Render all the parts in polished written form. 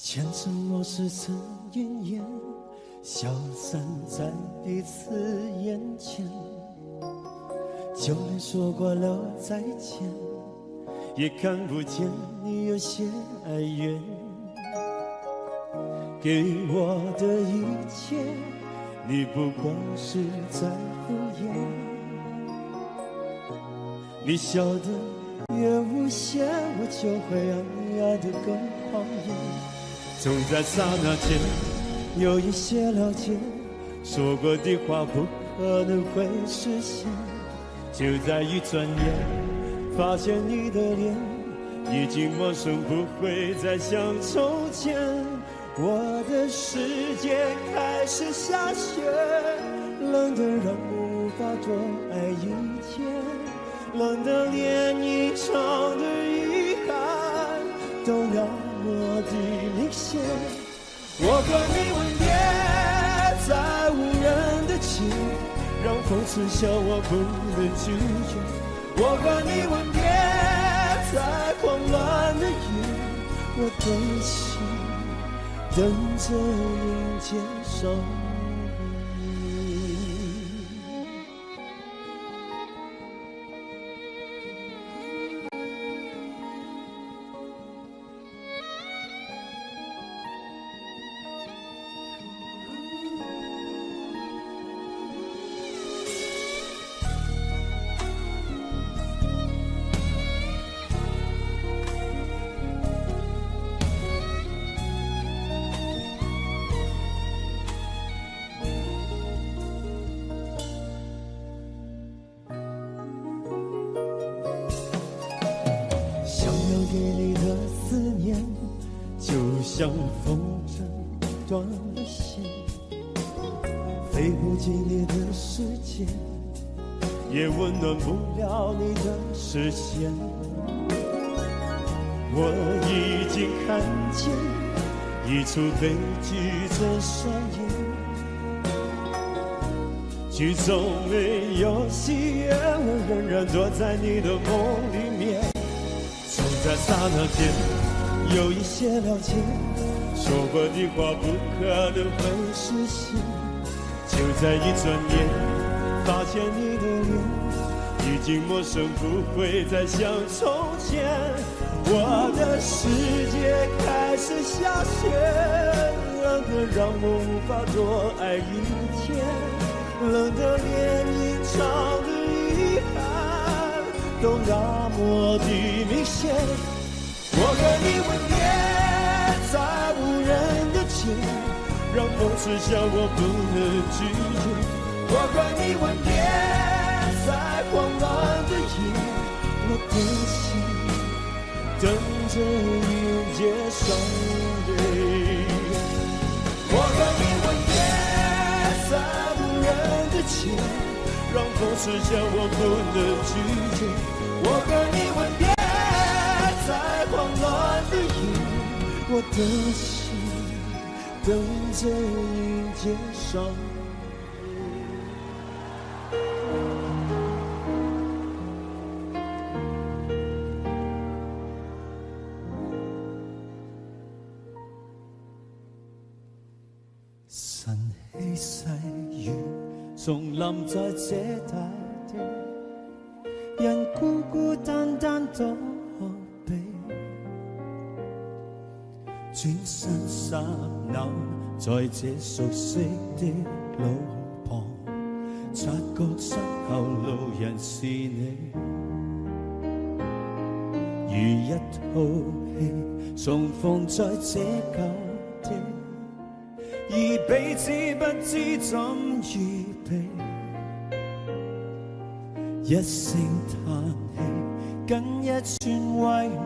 前尘往事曾云烟，消散在彼此眼前。就连说过了再见，也看不见你有些哀怨。给我的一切，你不过是在敷衍。你笑得越无邪，我就会让你爱得更狂野。总在刹那间有一些了解，说过的话不可能会实现。就在一转眼，发现你的脸已经陌生，不会再像从前。我的世界开始下雪，冷得让我无法多爱一天，冷得连一场的遗憾都那么的明显。我和你吻别在无人的街，让风痴笑我不能拒绝。我和你吻别在慌乱的夜，我的心等着迎接少女。给你的思念，就像风筝断了线，飞不进你的世界，也温暖不了你的视线。我已经看见一出悲剧正上演，剧中没有喜悦，我仍然躲在你的梦里面。在刹那间有一些了解，说过的话不可能会实现。就在一转眼，发现你的脸已经陌生，不会再像从前。我的世界开始下雪，冷得让我无法多爱一天，冷得连一场的遗憾都那么的明显。我和你吻别在无人的街，让风痴笑我不能拒绝。我和你吻别在慌乱的夜，我的心等着迎接伤悲。我和你吻别在无人的街，让风痴笑我不能拒绝。我和你吻别在慌乱的夜，我的心等着迎接伤悲。晨曦细雨重临在这大地，人孤孤單單躲避，轉身剎那，在這熟悉的路旁，察覺身後路人是你，如一套戲重逢在這舊地，而彼此不知怎預備。一聲嘆氣，跟一串慰問，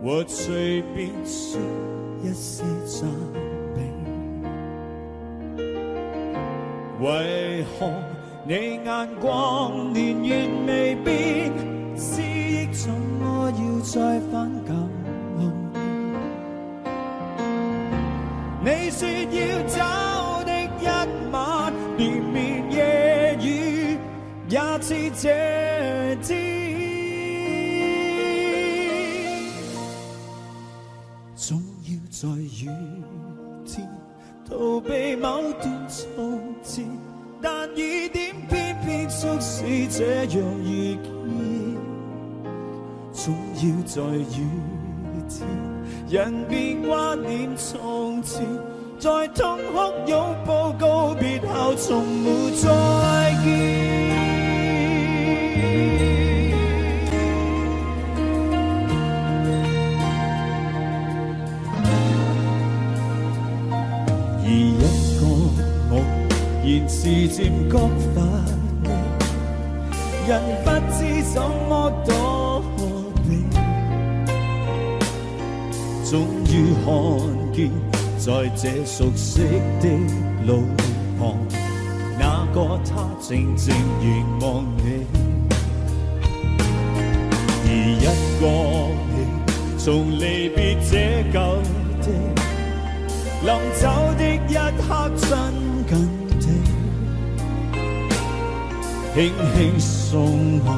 我隨便說一些讚美。為何你眼光年月未變，思憶怎麼要再返舊路？你說要找的一晚，連綿夜雨也似這天，在雨天逃避某段從前，但雨點偏偏促使這樣遇見。總要在雨天，人便掛念從前，在痛哭擁抱告別後，從沒再見。而一個我現是漸覺乏味，人不知怎麼躲避，終於看見在這熟悉的路旁，那個他靜靜凝望你。而一個你從離別這舊地，臨走的一刻真緊地，輕輕送我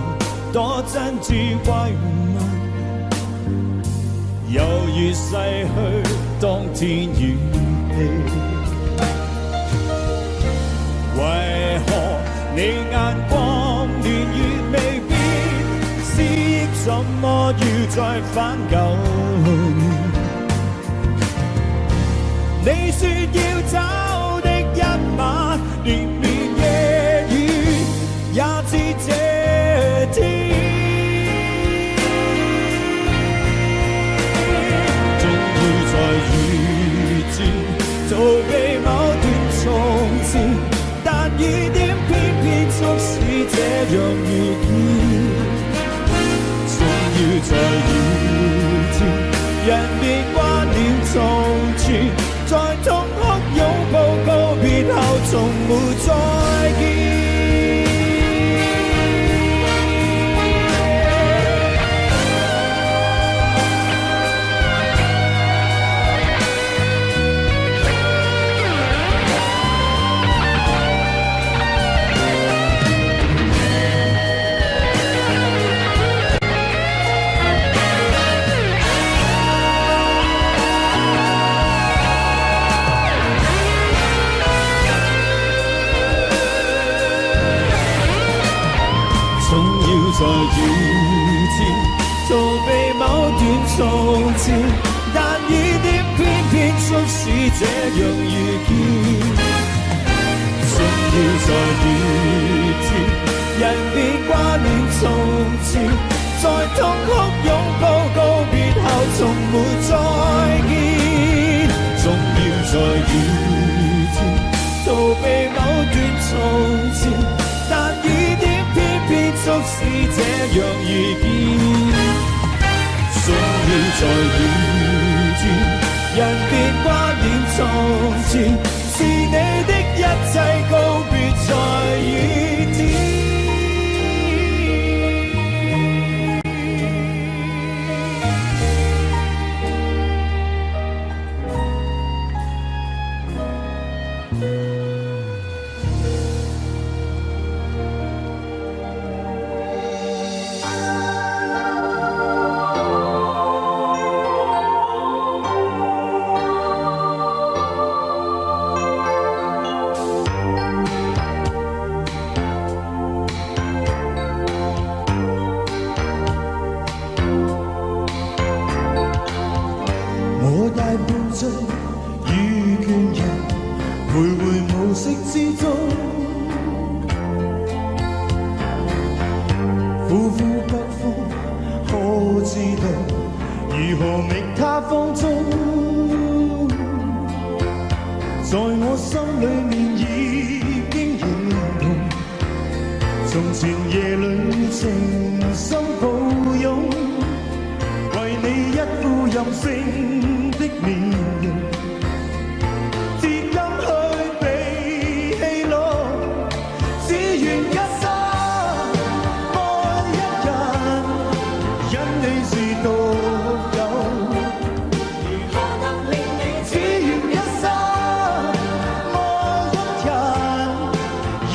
多真摯慰問，猶如逝去當天與地。為何你眼光年月未變，思憶怎麼要再返舊年？你說要走的一晚，連綿夜雨也似這天。總會在雨天逃避某段從前，但雨點偏偏促使這樣遇見。總要在雨天，人便掛念從前，在痛哭擁抱告別後，從沒再見。在雨天逃避某段從前，但雨點偏偏促使這樣遇見。總要在雨天，人便掛念從前，在痛哭擁抱告別後，從沒再見。總要在雨天逃避某段從前，但雨點偏偏促使這樣遇見。總要在雨天，人便掛念從前，是你的一切告別在雨天。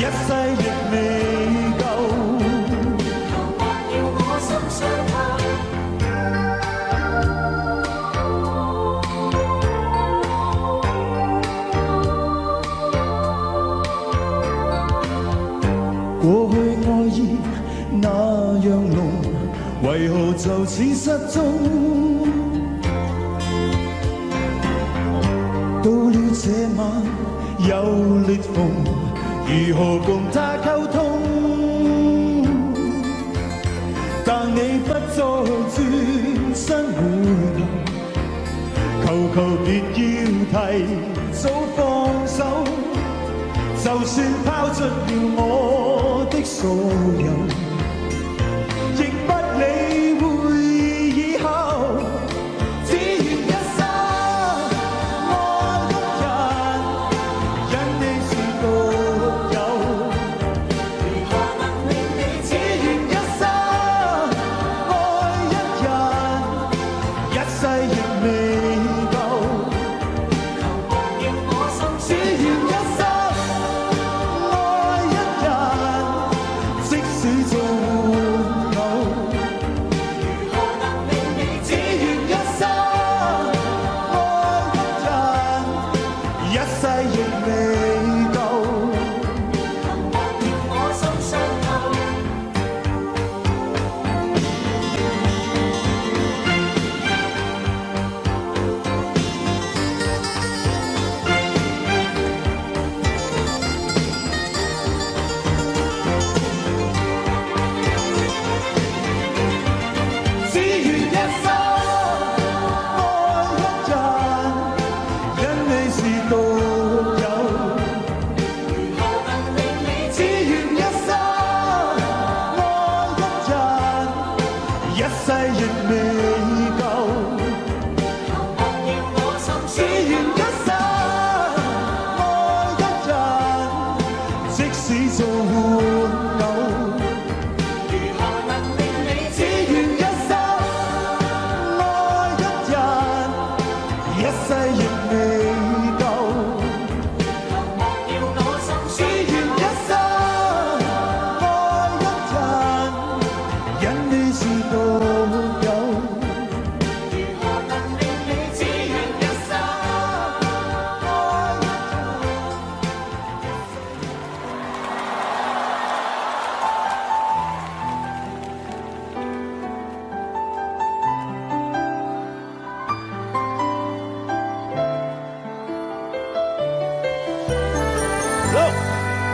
一世亦未夠，求或要我心。為何就此失蹤？到了這晚有裂縫，如何共他溝通？但你不再轉身回頭，求求別要提早放手，就算拋出了我的所有。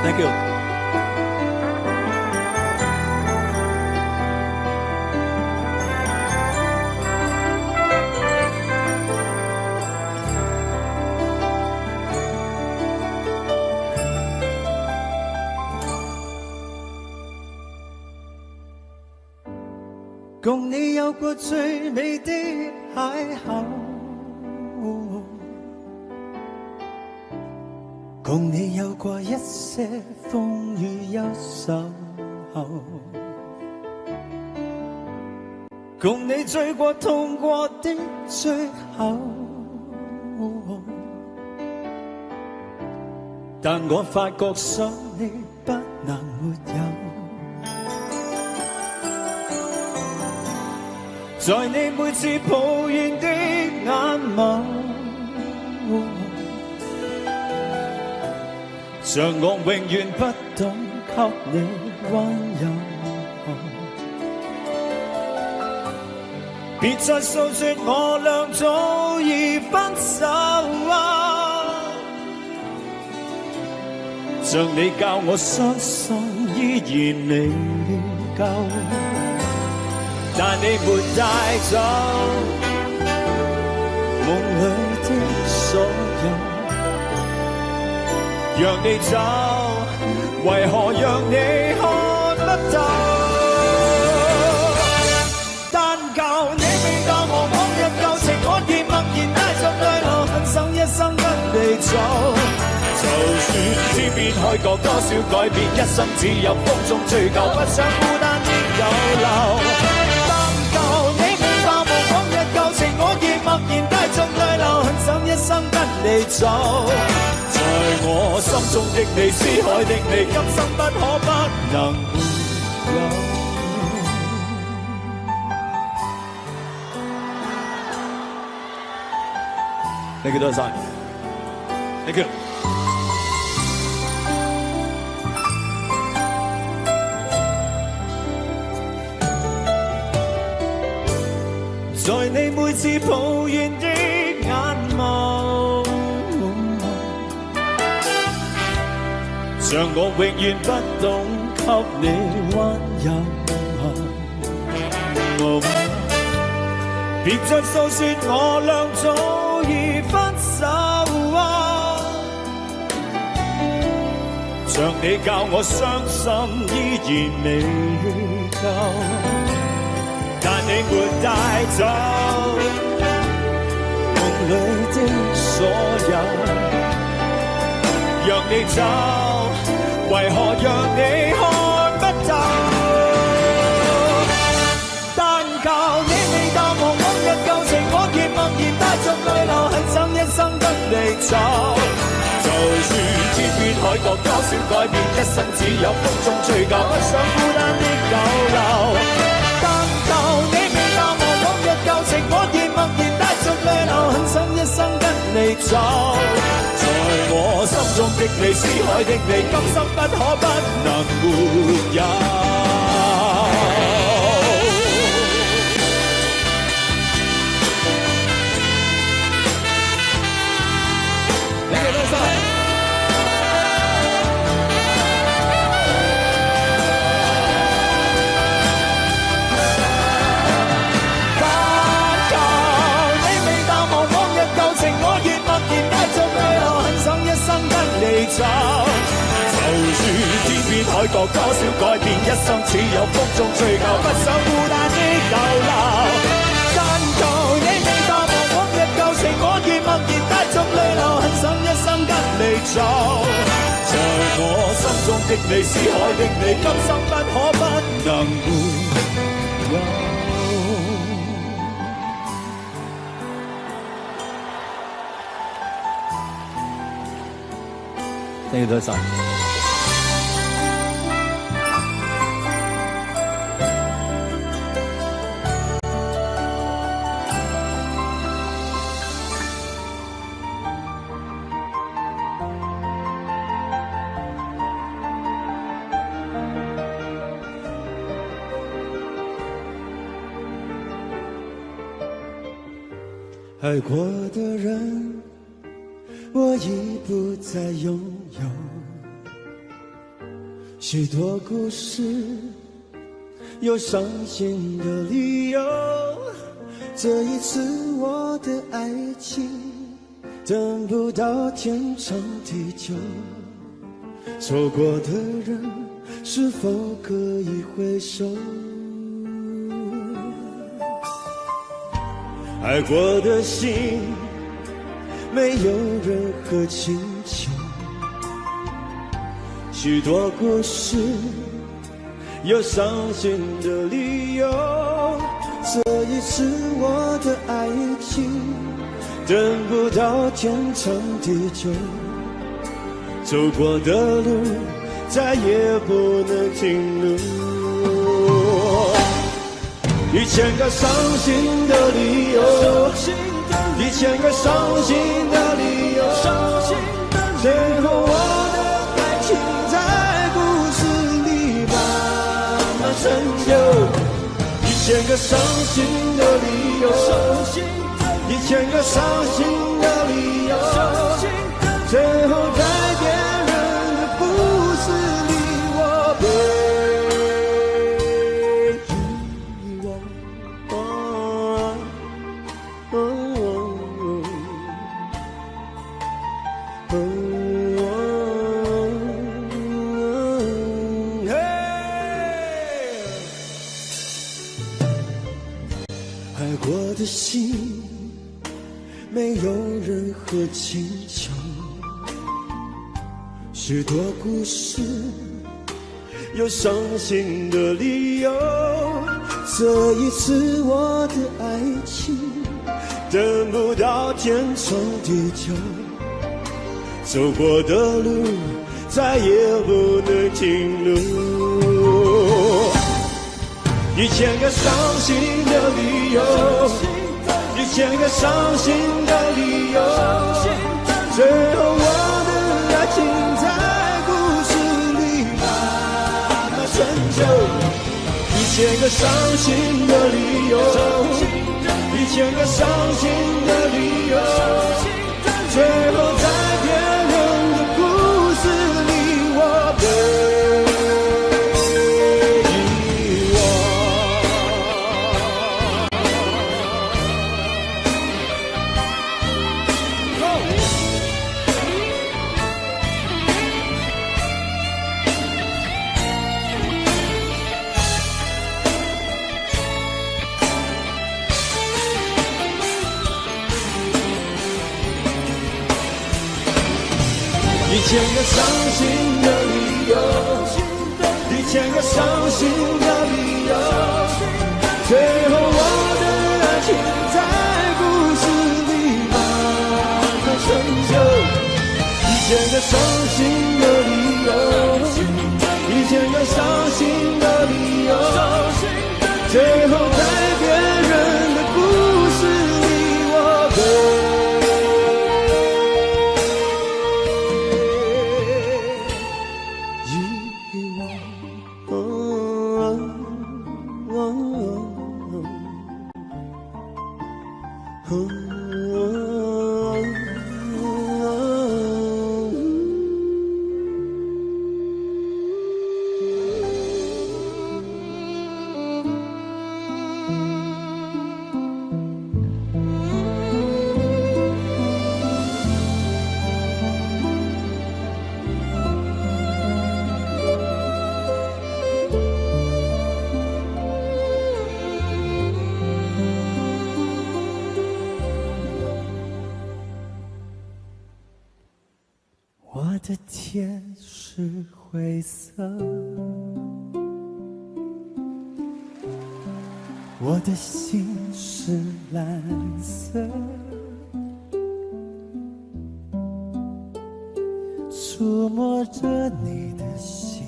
Thank you。共你有過最美的邂逅。 共你有過一些風雨憂愁後，共你醉過痛過的最後，但我發覺想你不能沒有，在你每次抱怨的眼眸。 像我永遠不懂給你溫柔，別再訴說我倆早已分手像你教我相信依然未夠，但你沒帶走夢裏的所有。 讓你走，為何讓你看不透？但求你未當我往日舊情，我已默然帶着淚流，狠手一生跟你走。就算天邊海角多少改變，一生只有風中追求，不想孤單的有留。但求你未化無往日舊情，我亦默然帶着淚流，狠手一生跟你走。 在我心中的你，思海的你，今生不可不能沒有。Thank you 多謝 ，Thank you。在你每次抱怨的眼眸，像我永遠不懂給你溫柔。別再訴說我倆早已分手，像你教我傷心依然未夠，但你沒帶走夢裏的所有，讓你走，為何讓你看不透？但求你未淡忘往日舊情，我亦默然帶着淚流，很想一生跟你走。就算天邊海角多少改變，一生只有風中追究，不想孤單的逗留。但求你未淡忘往日舊情，我亦默然帶着淚流，很想一生跟你走。在我心中的你，思海的你，今生不可不能沒有。走，就算天邊海角多少改變，一生只有風中追究，不想孤單的逗留。但求你未淡忘往日舊情，我亦默然帶着淚流，很想一生跟你走。在我心中的你，思海的你，今生不可不能沒有。Thank you 多謝。爱过的人，我已不再拥有。许多故事，有伤心的理由。这一次我的爱情，等不到天长地久。错过的人，是否可以回首？爱过的心，没有任何请求。许多故事，有伤心的理由。这一次我的爱情，等不到天长地久。走过的路，再也不能停留。1000个伤心的理由，1000个伤心的理由，最后我的爱情在故事里慢慢成就。1000个伤心的理由，1000个伤心的理由，最后在别人的故事里，我被心没有任何请求，许多故事有伤心的理由。这一次我的爱情，等不到天长地久。走过的路，再也不能停留。1000个伤心的理由，1000个伤心的理由，最后我的爱情在故事里慢慢成就。1000个伤心的理由千个伤心的理由，最后在别人的故事里，我被遗1000个伤心的理由，1000个伤心的理由，最后我的爱情在故事里慢慢成就。1000个伤心的理由，1000个伤心的理由，最后在别人的故事里，我被我的天是灰色，我的心是蓝色，触摸着你的心，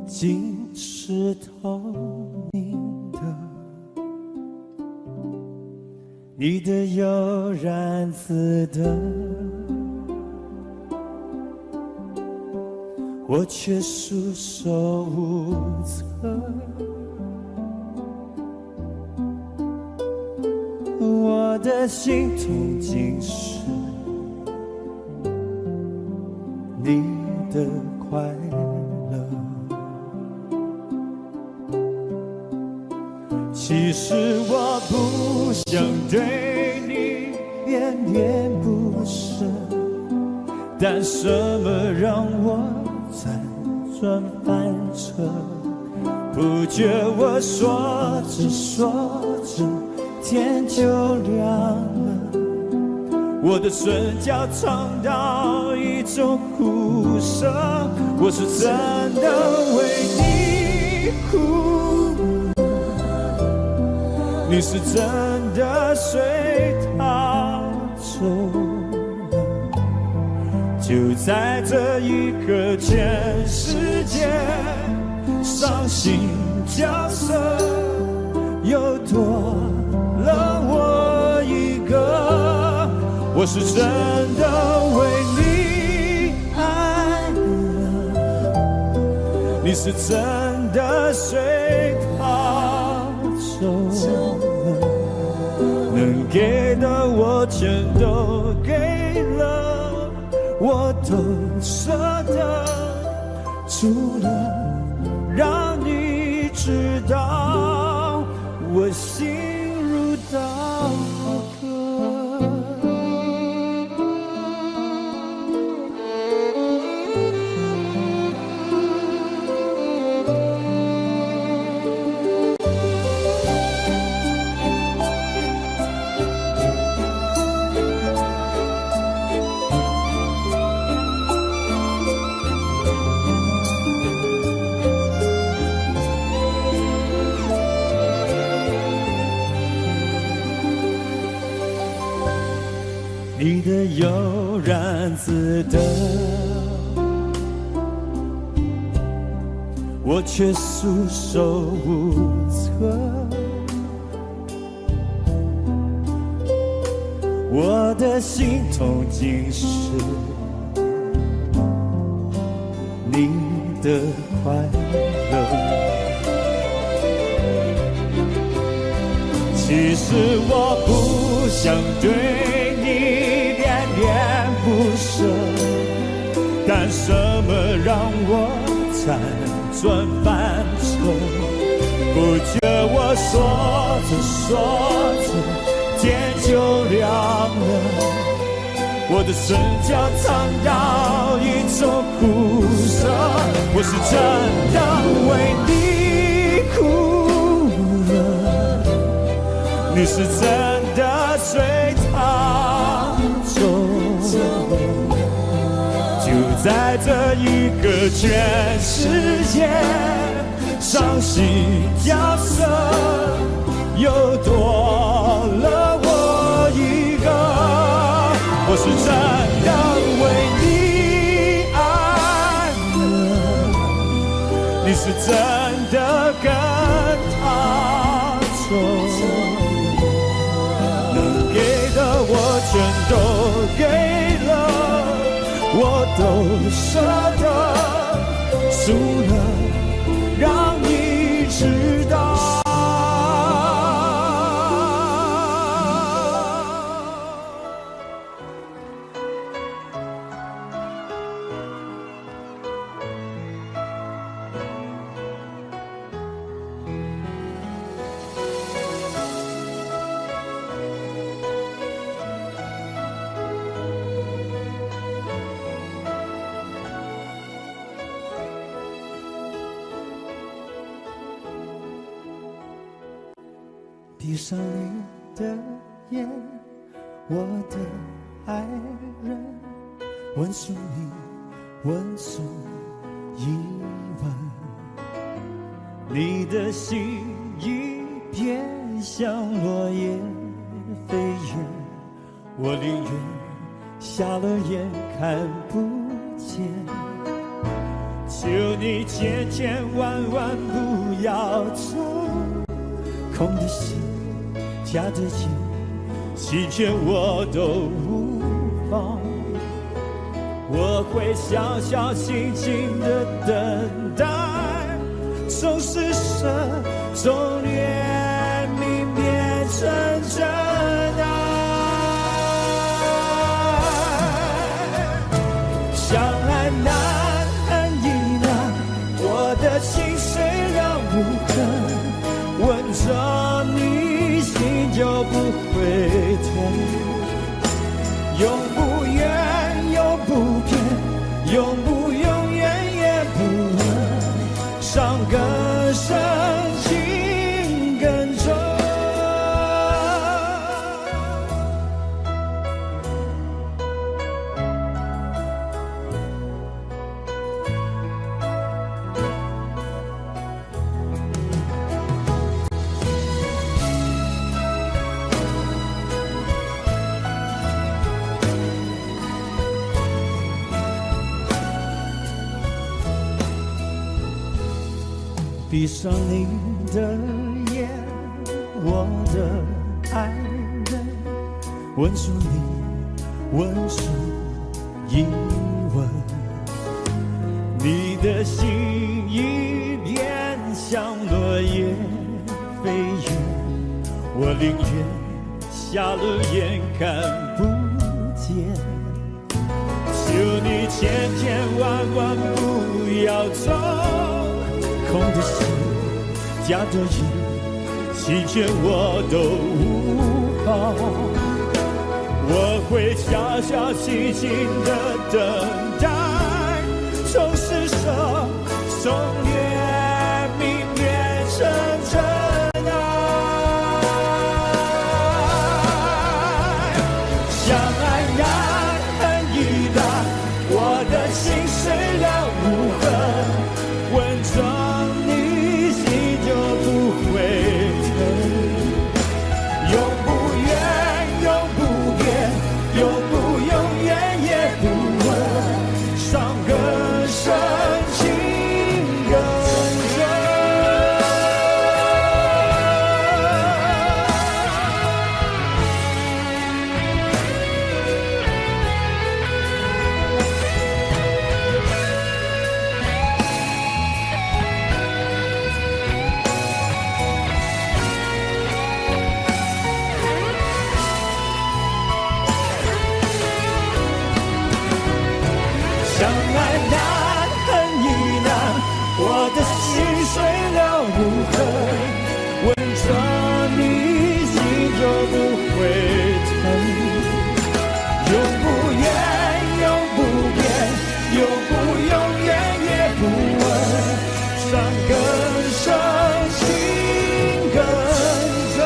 竟是透明的。你的悠然自得，我却束手无策。我的心痛竟是你的快乐。其实我不想对你恋恋不舍，但什么让我辗转反侧？不觉我说着说着天就亮了，我的唇角尝到一种苦涩，我是真的为你哭，你是真的随他走了，就在这一刻，全世界伤心角色又多了我一个，我是真的为你爱了，你是真的随他走了，能给的我全都给了，我都舍得，除了让你知道我心如刀割。你的悠然自得，我却束手无策。我的心痛竟是你的快乐。其实我不想对你恋恋不舍，但什么让我辗转反侧？不觉我说着说着天就亮了，我的嘴角尝到一种苦涩，我是真的为你哭了，你是真的随他走，就在这一个全世界伤心角色，又多了我一个，我是真的为你爱了，你是真的跟他走，能给的我全都给了，我都舍得，输了让你知道。闭上你的眼，我的爱人，吻送你，吻送一吻，你的心已变像落叶飞远，我宁愿瞎了眼看不见，求你千千万万不要走，空的心假的情，欺骗我都无妨，我会小小静静的等待，从施舍，从怜悯变成真爱，相爱难，恨亦难，我的情虽然无痕，吻着你心就不会痛，永不远，永不变，永不永远也不问，伤更深，情更重。闭上你的眼，我的爱人，吻送你，吻送一吻，你的心已变像落叶飞远，我宁愿瞎了眼看不见，求你千千万万不要走，空的心，假的意，欺骗我都无妨，我会小小静静的等待，从施舍，从怜悯变成真爱，相爱难，恨亦难，我的心虽然无痕，吻着伤更深，情更着你心就不会疼，永不言，永不变，永不永远也不问，伤更深，心更真。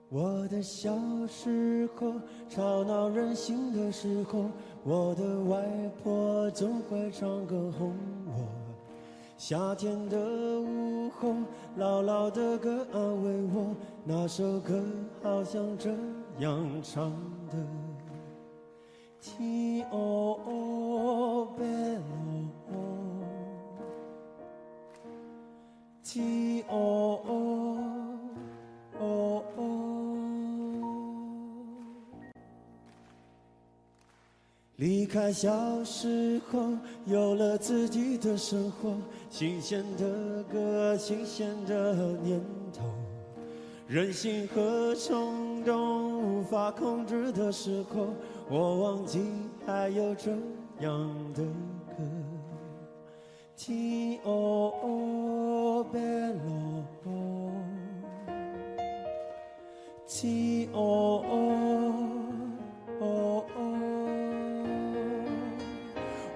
我的小时候，吵闹任性的时候，我的外婆总会唱歌哄我。夏天的午后，姥姥的歌安慰我，那首歌好像这样唱的 Ti o o bello Ti o o o o。 离开小时候，有了自己的生活，新鲜的歌，新鲜的念头，任性和冲动无法控制的时候，我忘记还有这样的歌。Ti o o bello Ti o o o o。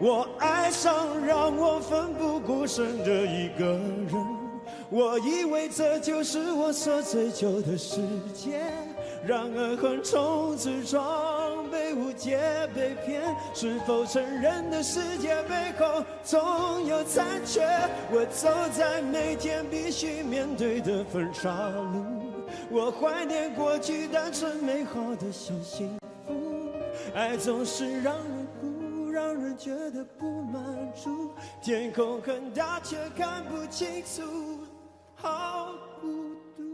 我爱上让我奋不顾身的一个人，我以为这就是我所追求的世界，然而横冲直撞，被误解被骗，是否成人的世界背后总有残缺？我走在每天必须面对的分岔路，我怀念过去单纯美好的小幸福，爱总是让人哭，让人觉得不满足，天空很大却看不清楚，好孤独。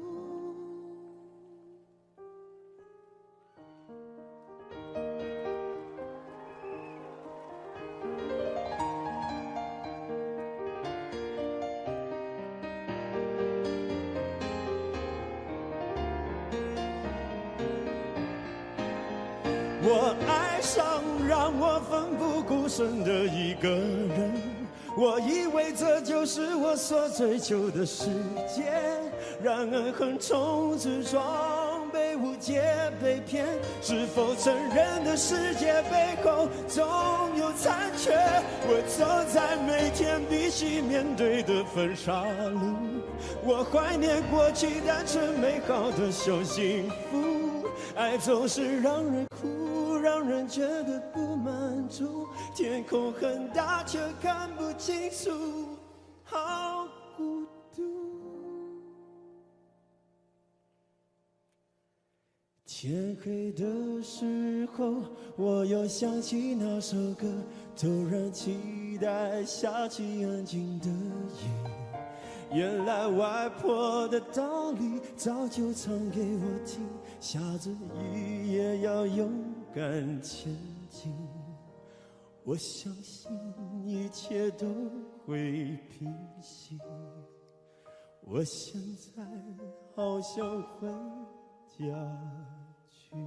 我爱上让我奋不顾身的一个人，我以为这就是我所追求的世界，然而横冲直撞，被误解被骗，是否成人的世界背后总有残缺？我走在每天必须面对的分岔路，我怀念过去单纯美好的小幸福，爱总是让人哭，让人觉得不满足，天空很大却看不清楚，好孤独。天黑的时候，我又想起那首歌，突然期待下起安静的夜。原来外婆的道理早就唱给我听，下着雨也要勇敢前进。我相信一切都会平息。我现在好想回家去。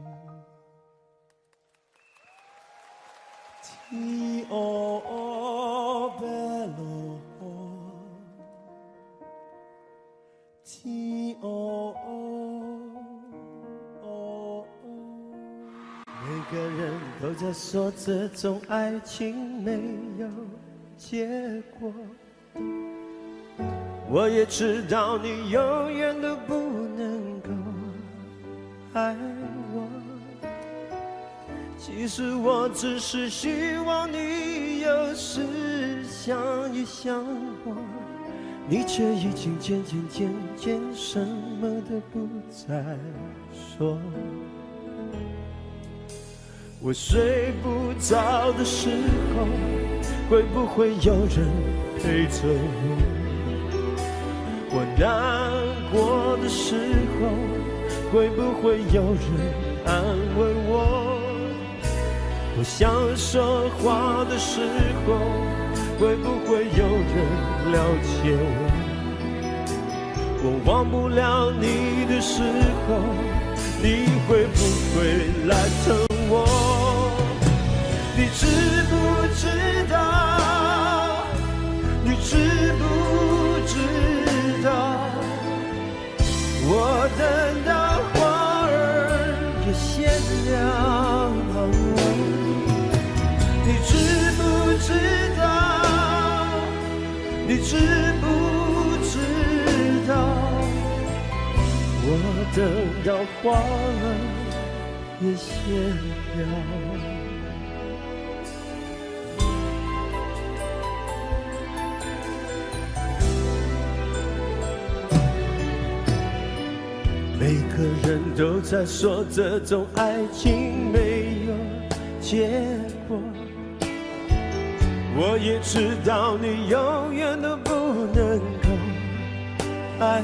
Ti o o bello Ti o o o o。 每个人都在说这种爱情没有结果，我也知道你永远都不能够爱我。其实我只是希望你有时想一想我，你却已经渐渐什么都不再说。我睡不着的时候，会不会有人陪着我？我难过的时候，会不会有人安慰我？我想说话的时候，会不会有人了解我？我忘不了你的时候，你会不会来疼知不知道？你知不知道？我等到花儿也谢了。你知不知道？你知不知道？我等到花儿也谢了。每个人都在说这种爱情没有结果，我也知道你永远都不能够爱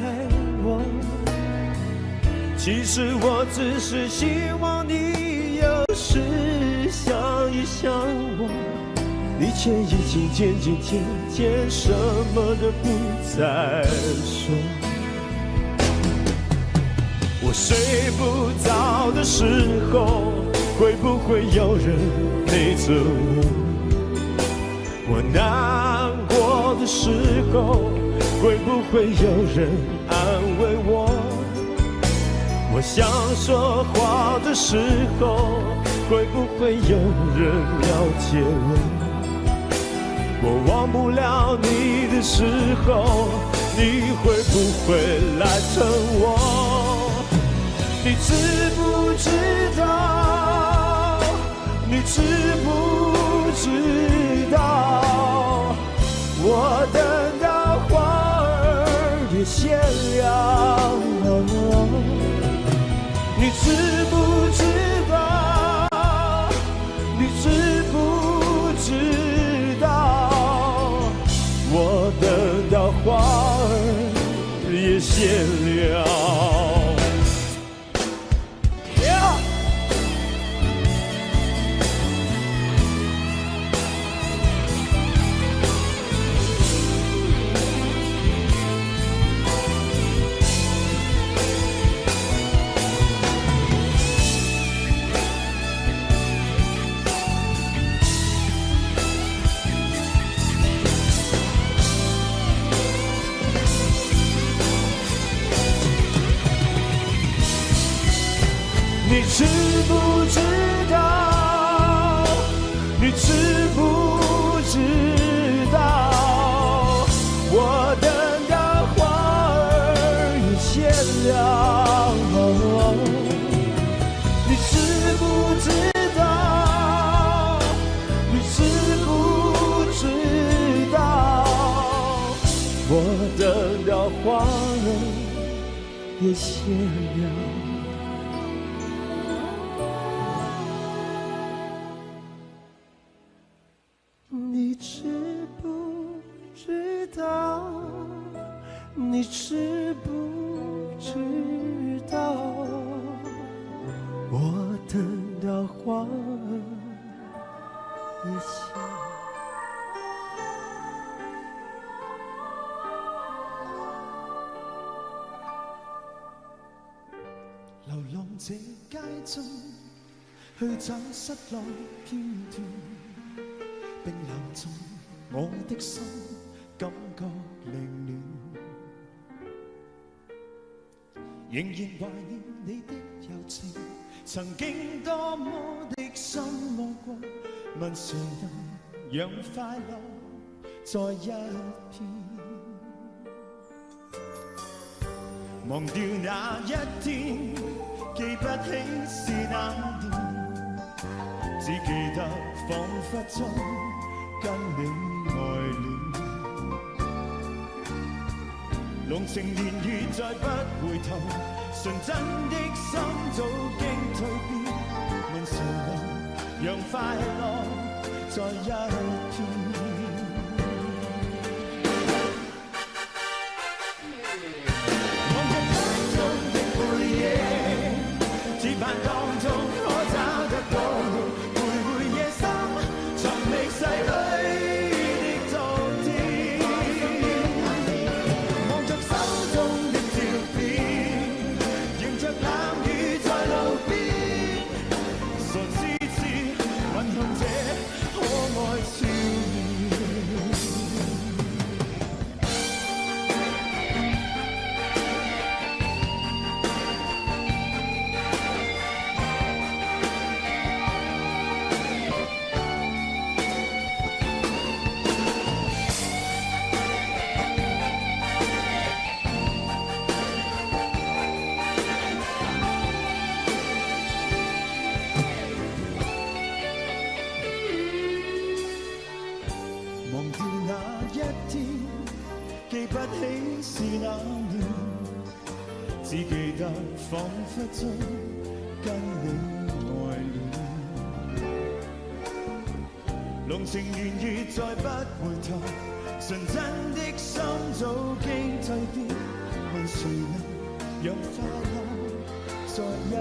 我。其实我只是希望你有时想一想我，你却已经渐渐什么都不再说。我睡不着的时候，会不会有人陪着我？我难过的时候，会不会有人安慰我？我想说话的时候，会不会有人了解我？我忘不了你的时候，你会不会来疼我？你知不知道？你知不知道？我等到花儿也谢了。你知不知道？你知不知道？我等到花儿也谢了。你知不知道？你知不知道？我等到花儿也谢了。你知不知道？你知不知道？我等到花儿也谢了。你知不知道？你知不知道？我等到花儿也谢。流浪这街中，去找失落片段。冰冷中，我的心感覺凌亂，仍然懷念你的柔情，曾經多麼的心愛過，問誰能讓快樂再一片？忘掉那一天，記不起是哪年，只記得彷彿中跟你愛戀，濃情年月再不回頭，純真的心早經蛻變，問誰能讓快樂再一片？望着街中的背影，只盼當中可找得到。得彷彿中跟你愛戀，濃情願意再不回頭，純真的心早經蛻變，問誰能讓快樂再一遍？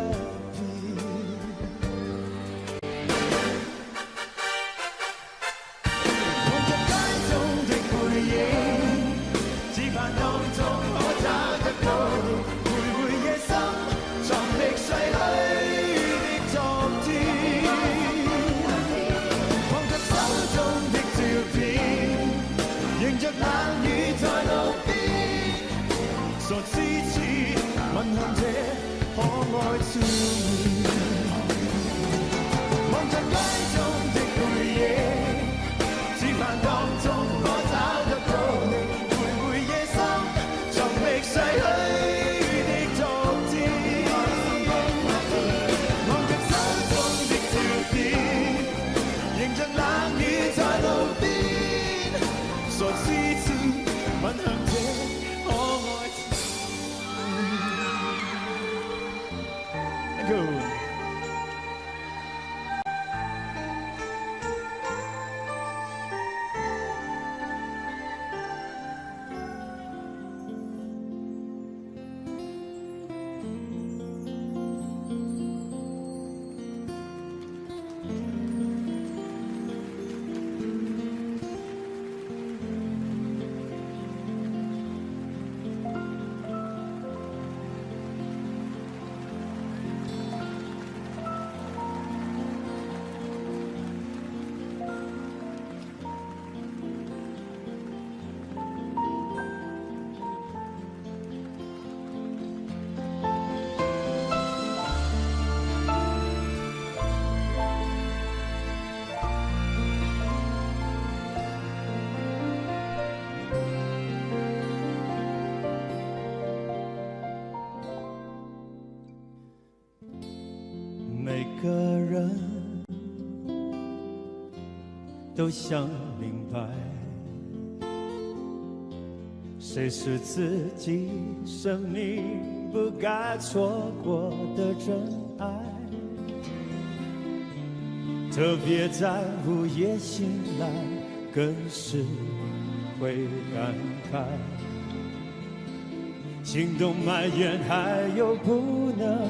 望着街中的背影，只盼當中可找得到你，徘徊夜深，藏歷逝裏的昨天。望着手中的照片，迎着冷雨在路邊，傻痴痴吻向這可愛笑臉。望着街中的背影，只盼當中可找得到你，徘徊夜深，藏歷逝裏的昨天。望着手中的照片，迎着冷雨在路邊，傻痴痴吻向這可愛笑臉。Thank you。每个人都想明白，谁是自己生命不该错过的真爱，特别在午夜醒来，更是会感慨，心动埋怨还有不能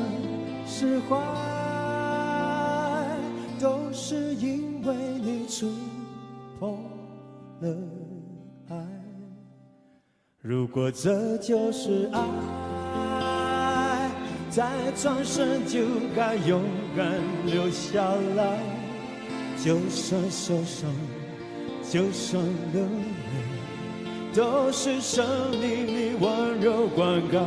释怀，都是因为你触碰了爱。如果这就是爱，再转身就该勇敢留下来，就算受伤，就算流泪，都是生命里温柔灌溉。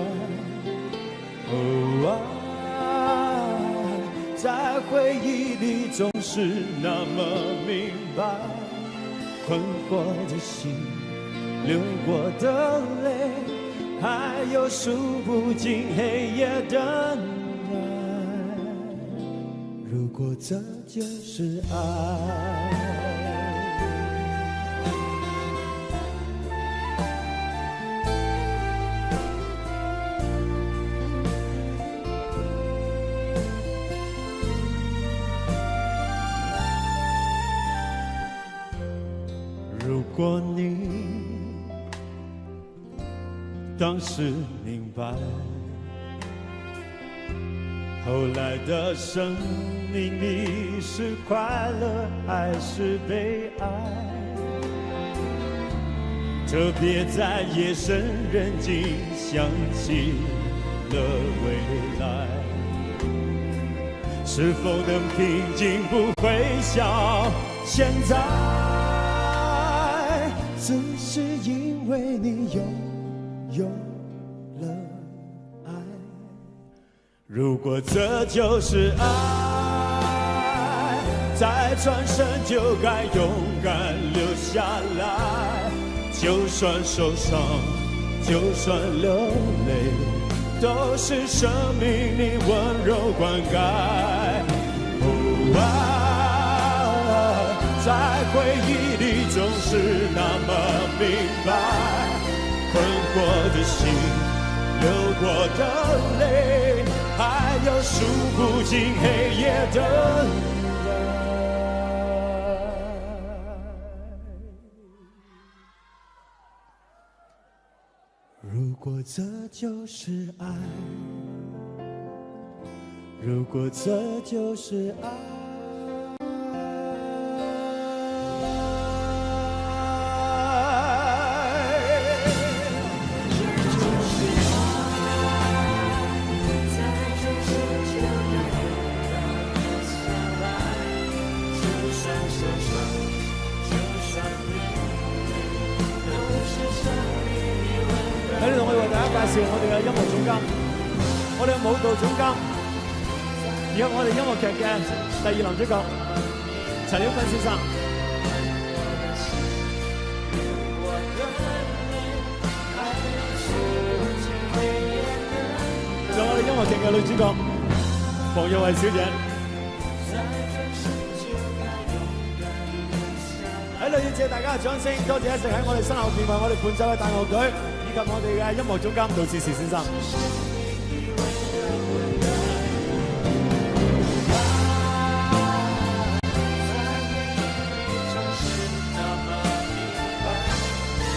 在回忆里总是那么明白，困惑的心，流过的泪，还有数不尽黑夜等待。如果这就是爱，如果你当时明白，后来的生命里是快乐还是悲哀，特别在夜深人静想起了未来，是否能平静不会像现在，只是因为你有了爱。如果这就是爱，再转身就该勇敢留下来，就算受伤，就算流泪，都是生命里温柔灌溉。在回忆里总是那么明白，困惑的心，流流过的泪，还有数不尽黑夜等待。如果这就是爱，如果这就是爱。喺呢度，我哋為大家介紹我哋嘅音樂總監，我哋嘅舞蹈總監，以及我哋音樂劇嘅第二男主角陳曉坤先生。仲有我哋音樂劇嘅女主角黃玉慧小姐。喺度要謝大家嘅掌聲，多謝一直喺我哋身後邊為我哋伴奏嘅大樂隊。及我哋嘅音樂總監杜志士先生。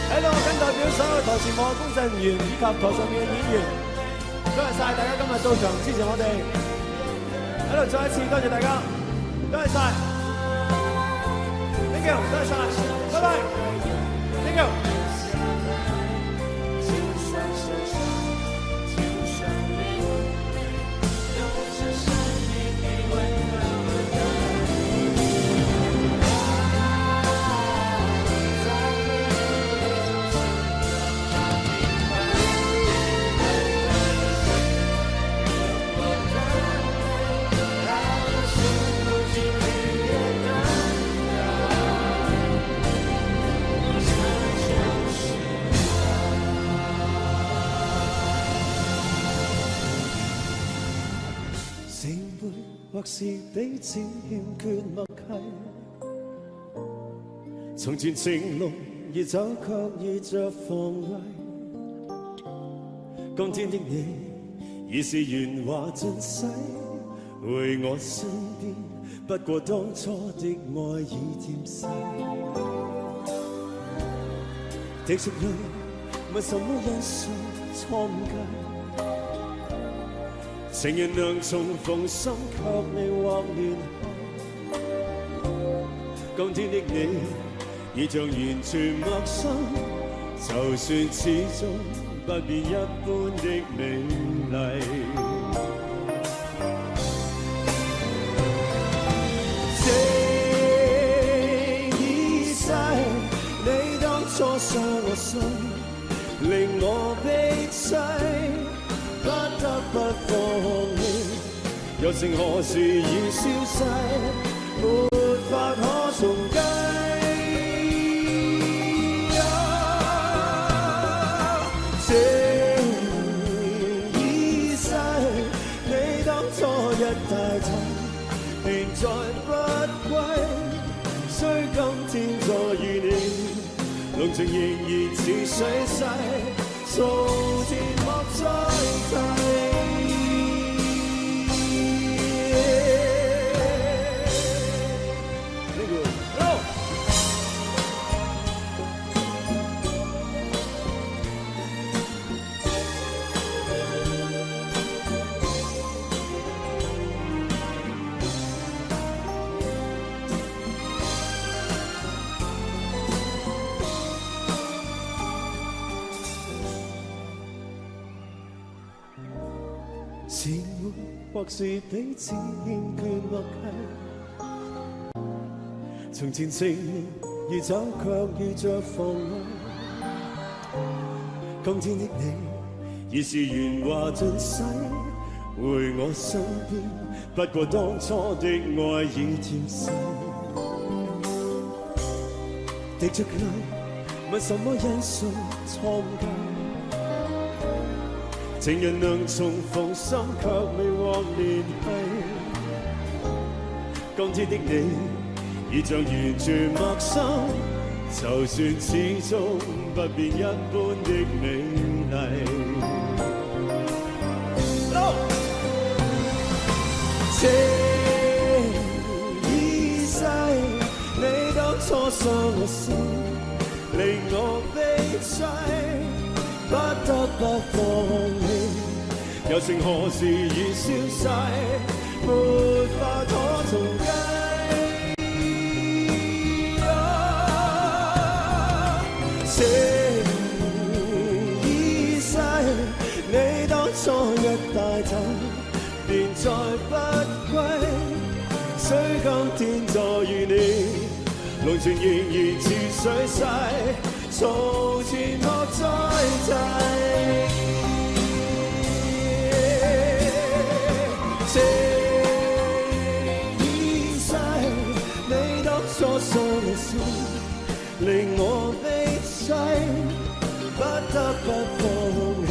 喺度，我謹代表所有台前幕後工作人員以及台上面嘅演員，多謝晒大家今日到場支持我哋。喺度再一次多謝大家，多謝晒 ，thank you， 多謝晒，拜拜 ，thank you。或是彼此欠缺默契，從前情濃熱酒卻意着防衛。今天的你已是圓滑盡洗，回我身邊，不過當初的愛已漸逝。滴着淚，問什麼因素錯誤計？情人能重逢心，卻未獲聯繫。今天的你已像完全陌生，就算始終不變一般的美麗。情已逝，你當初傷我心，令我悲凄。不得不放棄，柔情何時已消逝，沒法可重計。情已逝，你當初一大走，便再不歸。雖今天再遇你，濃情仍然似水逝。從前莫再提。是我，或是彼此欠缺默契。從前情如酒，卻遇着防衛。今天的你已是圓滑盡洗，回我身邊，不過當初的愛已漸逝。滴着淚，問什麼因素錯誤計？情人能重逢心，卻未獲聯繫。今天的你已像完全陌生，就算始終不變一般的美麗。情已逝，你當初傷我心，令我悲凄，不得不放棄。友情何時已消逝，沒法可重計。情已逝，你當初一帶走，便再不歸。雖今天再遇你，濃情仍然似水逝，從前莫再提。情已逝，你當初傷我心，令我悲凄，不得不放棄。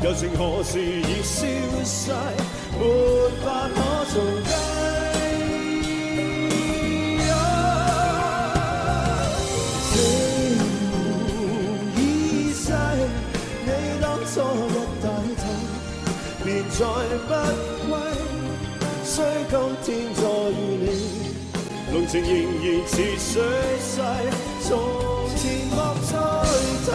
友情何時已消逝，沒法可重計。情已逝，你當初一帶走，便再不歸。雖今天再遇你，濃情仍然似水逝，從前莫再提。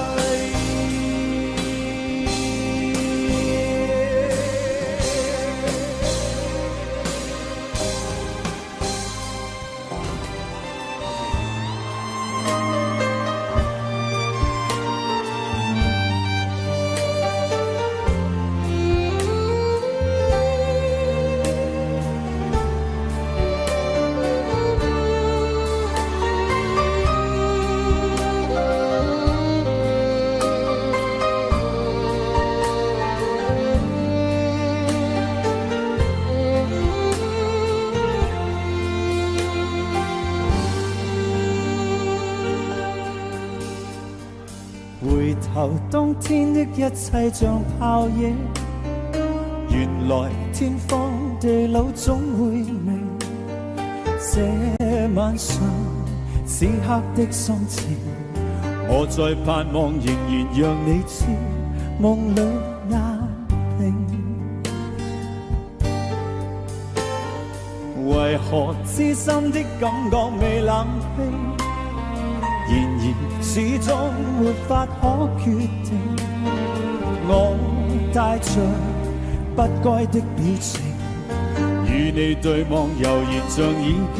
回頭當天的一切像泡影，原來天荒地老總會明。這晚上此刻的心情，我在盼望仍然讓你知，夢裏壓平。為何痴心的感覺未冷冰？然而始終沒法可決定，我帶着不該的表情，與你對望悠然像已經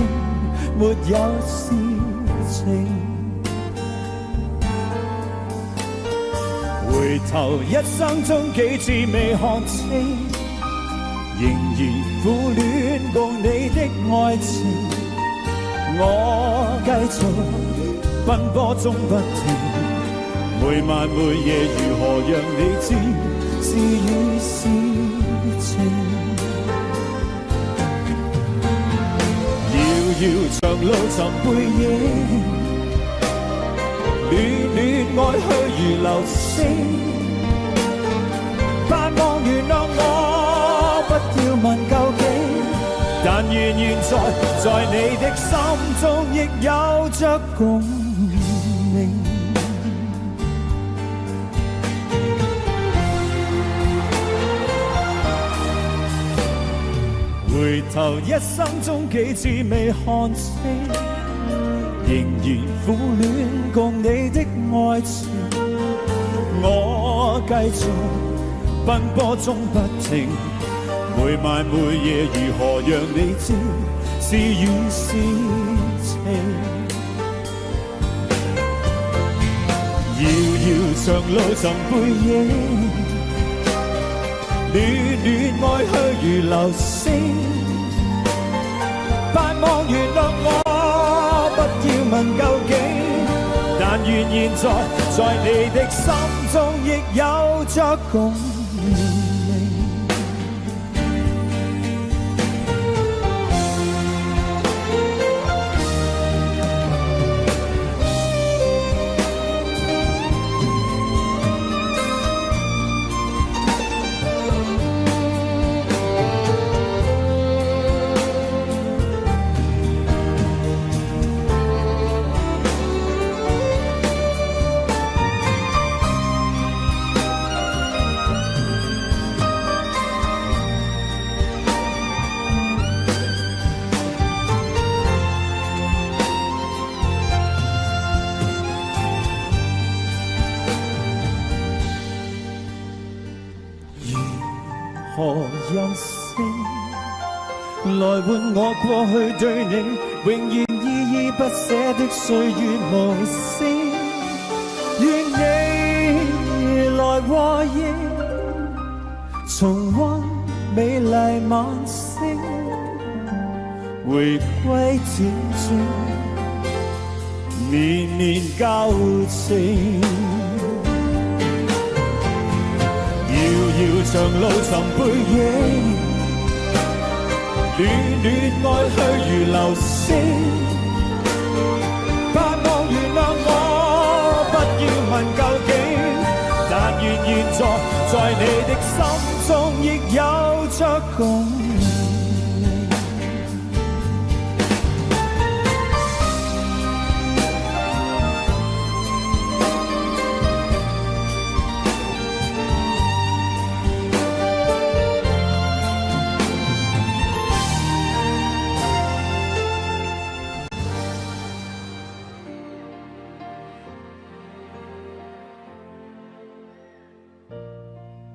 沒有事情。回頭一生中幾次未看清，仍然苦戀共你的愛情，我繼續奔波中不停，每晚每夜如何讓你知是與是情。遙遙長路尋背影，戀戀愛去如流星，盼望原諒我，不要問究竟，但願現在你的心中亦有着共回頭一生中幾次未看清，仍然苦戀共你的愛情，我繼續奔波中不停，每晚每夜如何讓你知是與是情。遙遙長路尋背影，戀戀愛去如流星，盼望原諒我，不要問究竟，但願現在你的心中亦有着共鳴。何人性，來換我過去對你永遠依依不捨的歲月無聲。願你來和應，重溫美麗晚星，回歸輾轉，年年舊情。遙遙長路尋背影，戀戀愛去如流星。不望原諒我，不要問究竟，但願現在你的心中亦有着共鳴。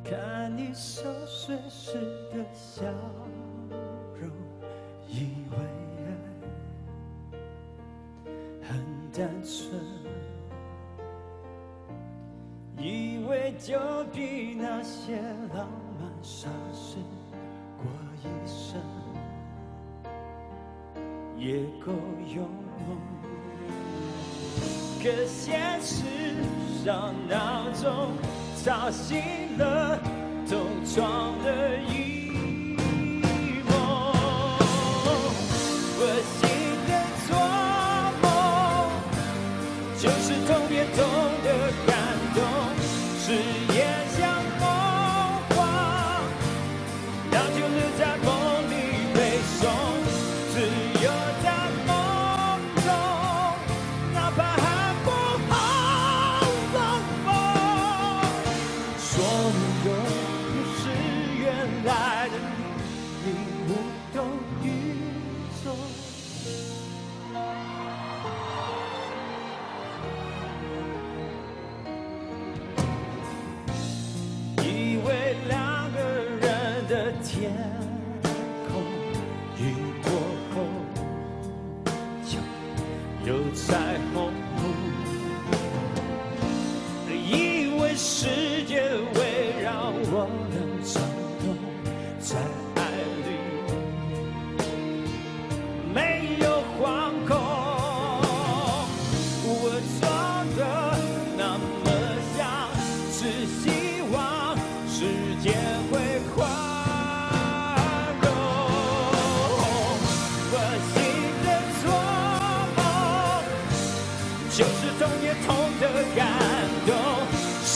看你熟睡时的笑容，以为爱很单纯，以为就比那些浪漫傻事过一生也够用。可现实上闹钟吵醒了东窗的一梦，我心的做梦就是痛也痛的感动，誓言像梦话，那就留在梦里背诵，自由在梦中，哪怕还不好冷风。说你永远是原来的你，你无动于衷。以为两个人的天空雨过后就有彩虹，以为世界围绕我能转动，在爱里没有惶恐。我装的那么像，是希望世界会宽容。我醒着做梦，就是痛也痛的感动，誓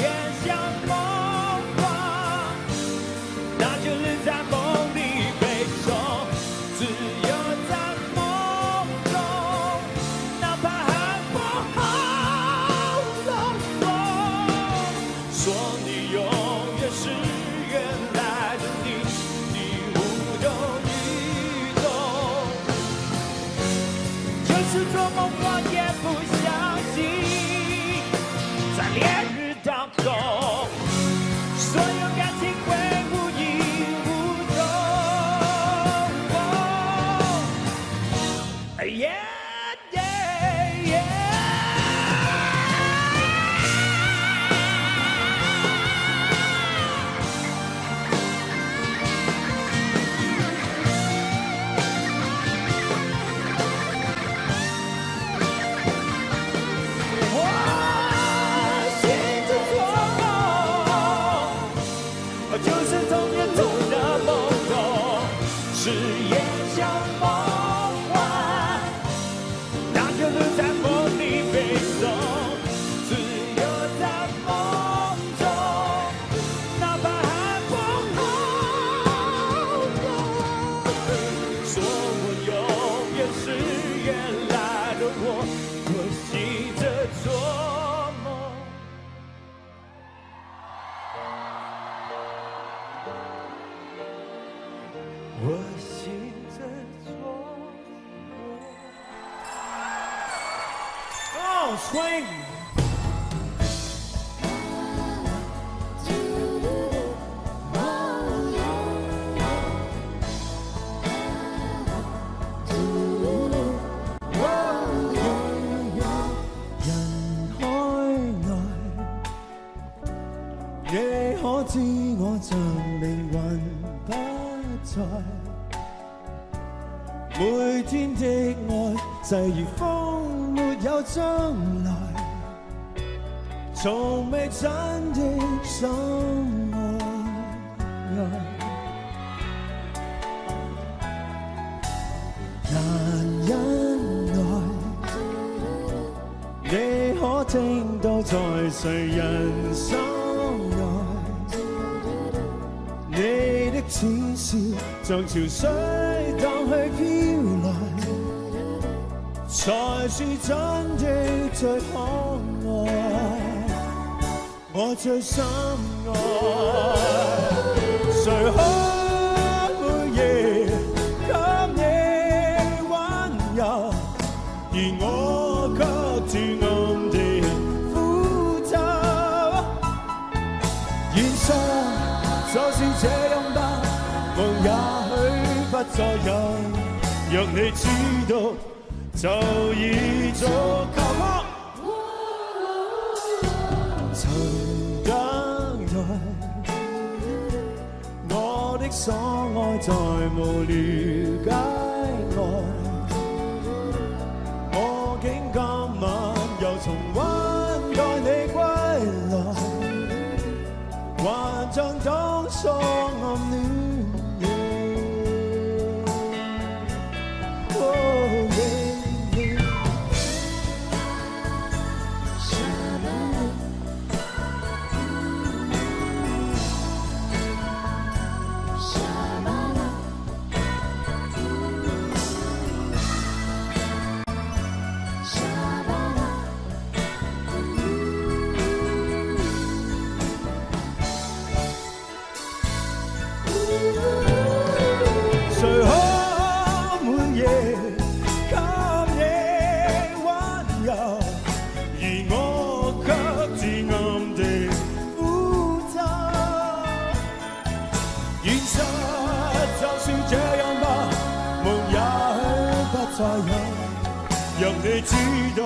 言像梦话，那就留在梦里背诵，自由在梦中，哪怕还不好冷风。说你永远是原来的你，你无动于衷。就是做梦我也不相信，在烈日当中，所有感情会无影无踪。Yeah, yeah, yeah. 我醒着做梦，就是痛也痛的梦中，誓言像梦话，那就留在梦里背诵，自由在梦中，哪怕还不好懂。说我永远是原来的我，我醒着做梦。我醒着做梦。Oh, swing! 在。每天的愛際如風，沒有將來，從未真的相愛。難忍耐，你可聽到在誰人心內？你的淺笑像潮水蕩去飄來，才是真的最可愛。我最深愛，誰可每夜給你溫柔，而我卻自暗地苦咒。現實就是這樣吧，夢也許不再有，若你知道就已足夠。曾等待，我的所愛在無了解外，我竟今晚又重溫待你歸來，還像當初暗戀。讓你知道，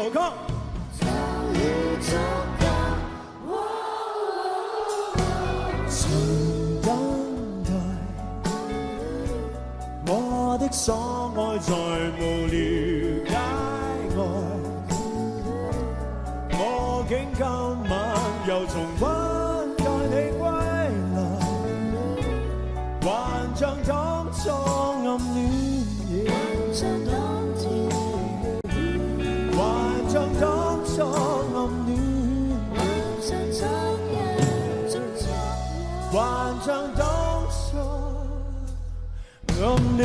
就已足夠。曾等待，我的所愛在無了解外，我竟今晚又重溫待你歸來，還像當初暗戀。像當初暗戀，還像當初暗戀。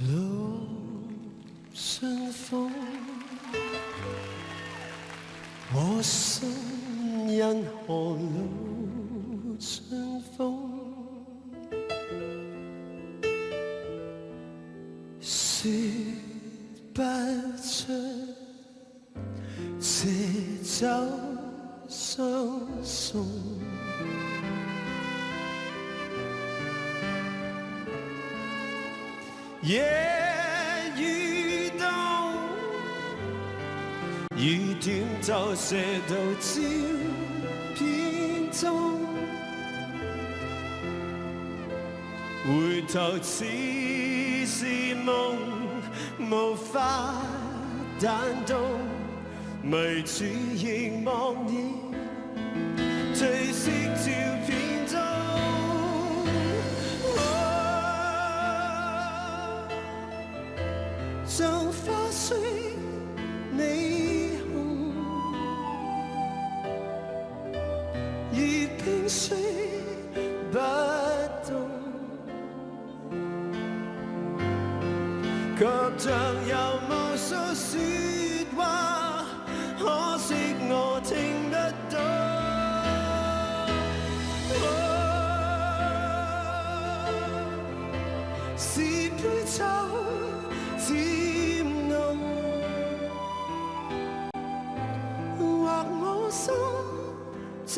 路順風，我心因何路順風？說不出這酒相送。夜雨冬，雨點就射到照片中，回頭似是梦，無法彈動，迷住凝望你，褪色照片中，像花雖美紅，而冰雖不動。卻像有無數説話，可惜我聽得到。是杯酒漸濃，或我心真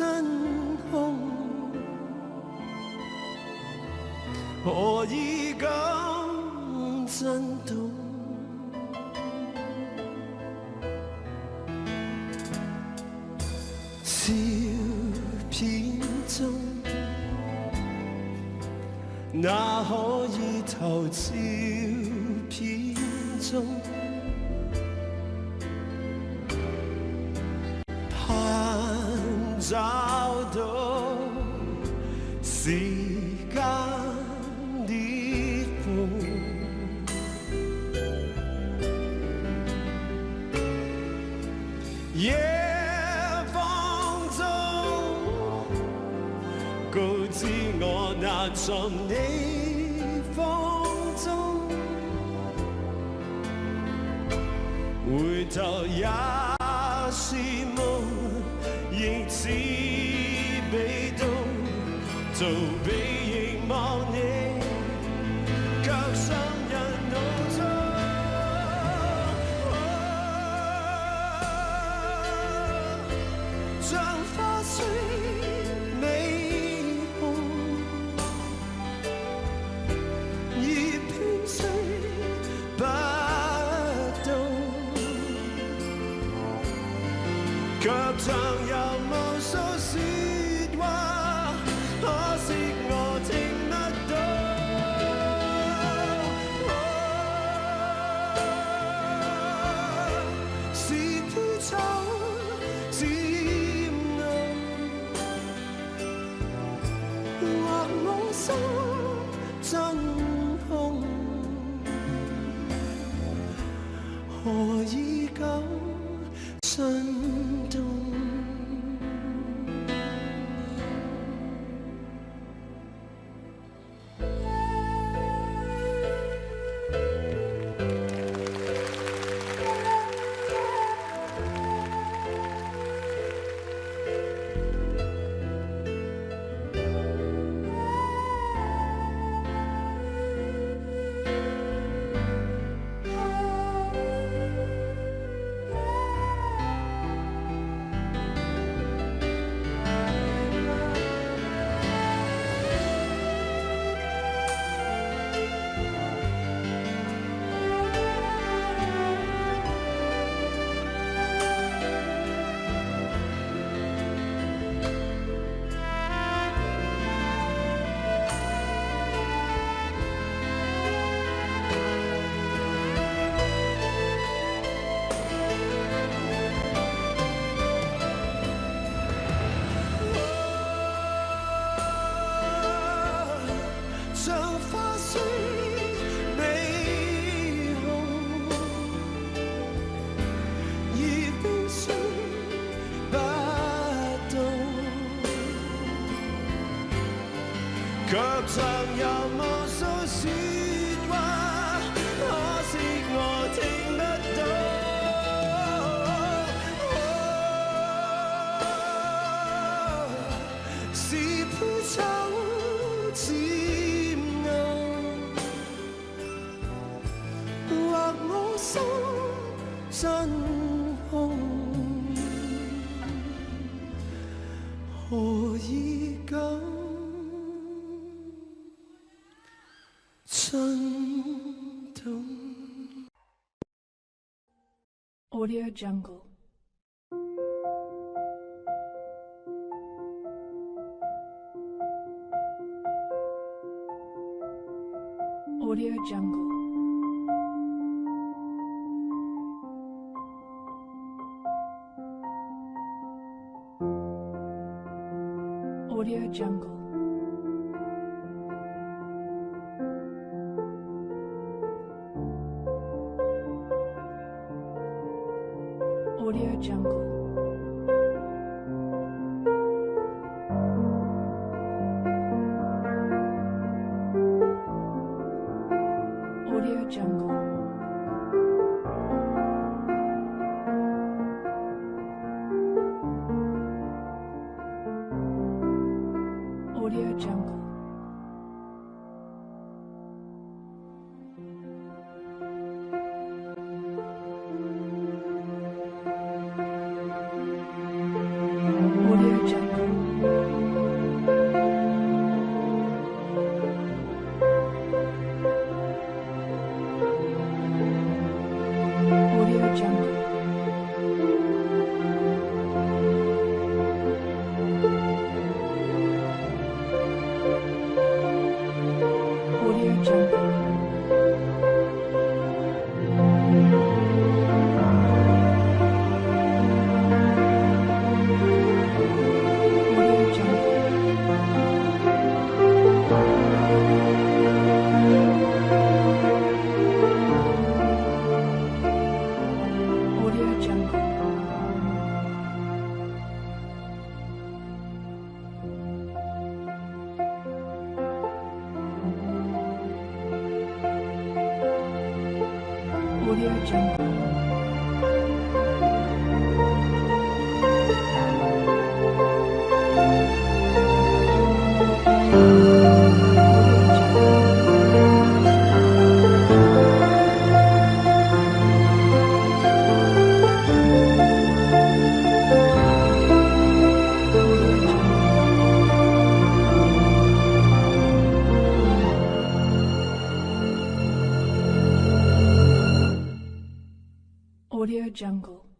空，何以咁震動？照片中，那可以投照片中，盼找到時間裂縫。夜風中告知我難從你風中，回頭也是夢，亦似被動，逃避凝望你，卻傷人腦中。像花雖美紅，而冰雖不動，卻像有無數説話，可惜我聽得到。是杯酒漸我心真空，何以咁震動？像花雖美紅，而冰雖不動，卻像有無數説話，可惜我聽得到。是杯酒漸或我心真空，何以咁震動？ Audio Jungle. Audio Jungle. Audio Jungle. Audio Jungle. Audio Jungle. Audio Jungle. Audio Jungle. Audio Jungle. Audio Jungle. Audio Jungle. Audio Jungle. Audio Jungle. Audio Jungle.